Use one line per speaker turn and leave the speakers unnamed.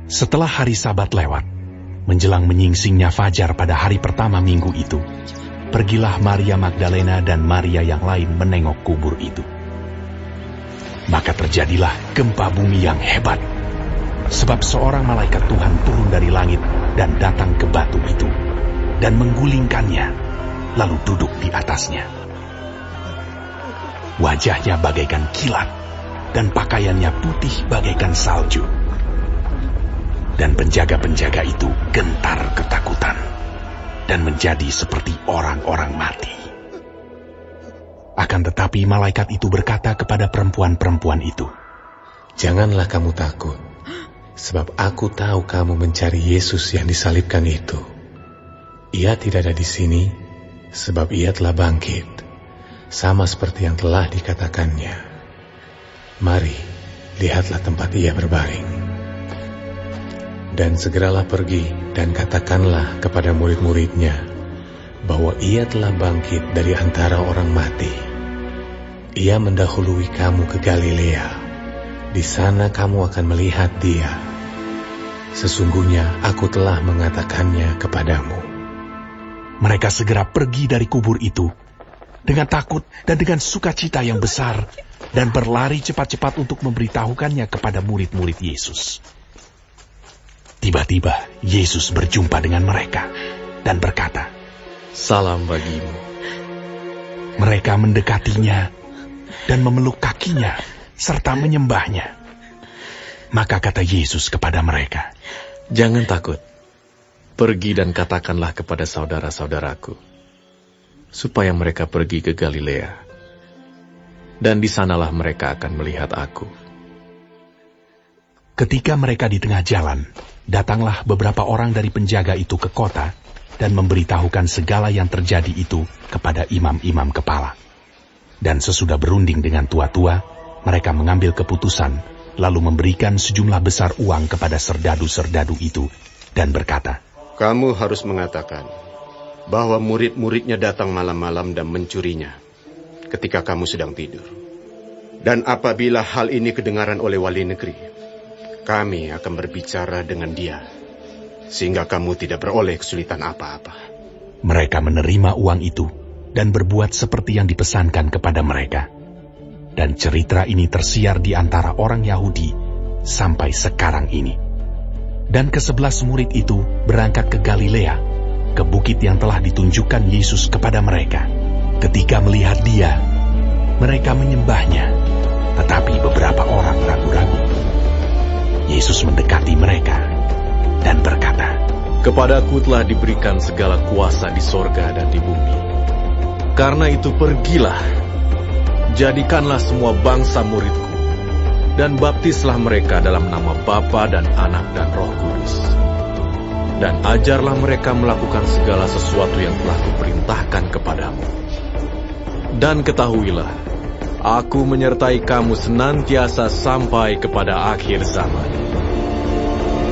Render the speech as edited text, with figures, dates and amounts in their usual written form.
Setelah hari Sabat lewat, menjelang menyingsingnya fajar pada hari pertama minggu itu, pergilah Maria Magdalena dan Maria yang lain menengok kubur itu. Maka terjadilah gempa bumi yang hebat, sebab seorang malaikat Tuhan turun dari langit dan datang ke batu itu, dan menggulingkannya, lalu duduk di atasnya. Wajahnya bagaikan kilat, dan pakaiannya putih bagaikan salju. Dan penjaga-penjaga itu gentar ketakutan, dan menjadi seperti orang-orang mati. Akan tetapi malaikat itu berkata kepada perempuan-perempuan itu,
"Janganlah kamu takut, sebab aku tahu kamu mencari Yesus yang disalibkan itu. Ia tidak ada di sini, sebab ia telah bangkit, sama seperti yang telah dikatakannya. Mari, lihatlah tempat ia berbaring. Dan segeralah pergi dan katakanlah kepada murid-muridnya bahwa ia telah bangkit dari antara orang mati. Ia mendahului kamu ke Galilea. Di sana kamu akan melihat dia. Sesungguhnya aku telah mengatakannya kepadamu."
Mereka segera pergi dari kubur itu dengan takut dan dengan sukacita yang besar, dan berlari cepat-cepat untuk memberitahukannya kepada murid-murid Yesus. Tiba-tiba Yesus berjumpa dengan mereka dan berkata,
"Salam bagimu."
Mereka mendekatinya dan memeluk kakinya serta menyembahnya. Maka kata Yesus kepada mereka,
"Jangan takut. Pergi dan katakanlah kepada saudara-saudaraku, supaya mereka pergi ke Galilea, dan di sanalah mereka akan melihat aku."
Ketika mereka di tengah jalan, datanglah beberapa orang dari penjaga itu ke kota dan memberitahukan segala yang terjadi itu kepada imam-imam kepala. Dan sesudah berunding dengan tua-tua, mereka mengambil keputusan, lalu memberikan sejumlah besar uang kepada serdadu-serdadu itu, dan berkata,
"Kamu harus mengatakan bahwa murid-muridnya datang malam-malam dan mencurinya ketika kamu sedang tidur. Dan apabila hal ini kedengaran oleh wali negeri, kami akan berbicara dengan dia, sehingga kamu tidak beroleh kesulitan apa-apa."
Mereka menerima uang itu dan berbuat seperti yang dipesankan kepada mereka. Dan cerita ini tersiar di antara orang Yahudi sampai sekarang ini. Dan ke-11 murid itu berangkat ke Galilea, ke bukit yang telah ditunjukkan Yesus kepada mereka. Ketika melihat dia, mereka menyembahnya, tetapi beberapa orang ragu-ragu. Yesus mendekati mereka dan berkata,
"Kepadaku telah diberikan segala kuasa di sorga dan di bumi. Karena itu pergilah, jadikanlah semua bangsa muridku, dan baptislah mereka dalam nama Bapa dan Anak dan Roh Kudus. Dan ajarlah mereka melakukan segala sesuatu yang telah kuperintahkan kepadamu. Dan ketahuilah, aku menyertai kamu senantiasa sampai kepada akhir zaman."